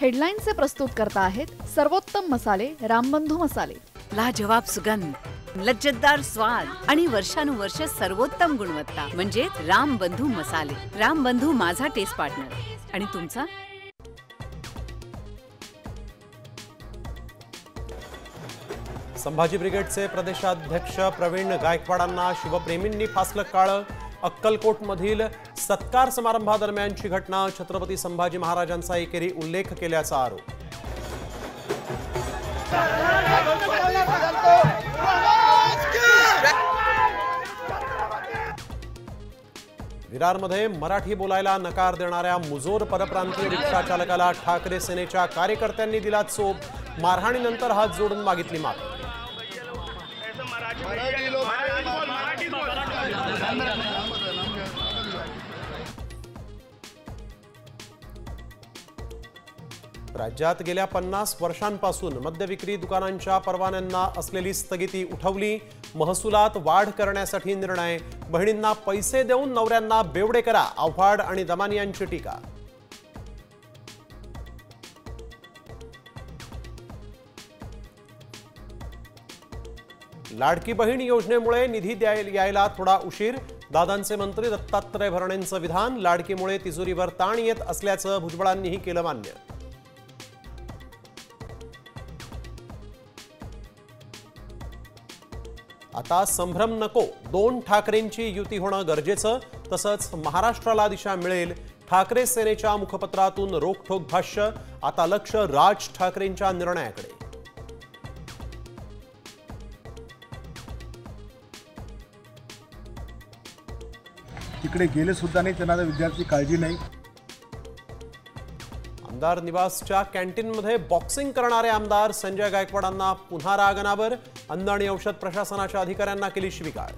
हेडलाईनचे प्रस्तुतकर्ता आहेत सर्वोत्तम मसाले रामबंधू मसाले। लाजवाब सुगंध, लज्जतदार स्वाद आणि वर्षानुवर्ष सर्वोत्तम गुणवत्ता म्हणजे रामबंधू मसाले। रामबंधू माझा टेस्ट पार्टनर आणि तुमचा। संभाजी ब्रिगेडचे प्रदेशाध्यक्ष प्रवीण गायकवाडांना शिवप्रेमींनी फासलं काळं। अक्कलकोटमधील सत्कार समारंभादरम्यानची घटना, छत्रपती संभाजी महाराजांचा एकेरी उल्लेख केल्याचा आरोप। विरारमध्ये मराठी बोलायला नकार देणाऱ्या मुजोर परप्रांतीय रिक्षा चालकाला ठाकरे सेनेच्या कार्यकर्त्यांनी दिला चोप। मारहाणीनंतर हात जोडून मागितली माफी। राज्यात गेल्या 50 वर्षांपासून मद्यविक्री दुकानांच्या परवान्यांना असलेली स्थगिती उठवली। महसुलात वाढ करण्यासाठी निर्णय। बहिणींना पैसे देऊन नवऱ्यांना बेवडे करा, आव्हाड आणि दमानी यांची टीका। लाडकी बहीण योजनेमुळे निधी यायला थोडा उशीर। दादांचे मंत्री दत्तात्रय भरणेंचं विधान, लाडकीमुळे तिजोरीवर ताण येत असल्याचं भुजबळांनीही केलं मान्य। आता संभ्रम नको, 2 ठाकरेंची युती होणं गरजेचं, तसंच महाराष्ट्राला दिशा मिळेल। ठाकरे सेनेच्या मुखपत्रातून रोखठोक भाष्य। आता लक्ष राज ठाकरेंच्या निर्णयाकडे। तिकडे गेले सुद्धा नाही, त्यांना विद्यार्थी काळजी नाही। आमदार निवासच्या कॅन्टीनमध्ये बॉक्सिंग करणारे आमदार संजय गायकवाडांना पुन्हा राग अनावर। अन्न आणि औषध प्रशासनाच्या अधिकाऱ्यांना केली शिवीगाळ।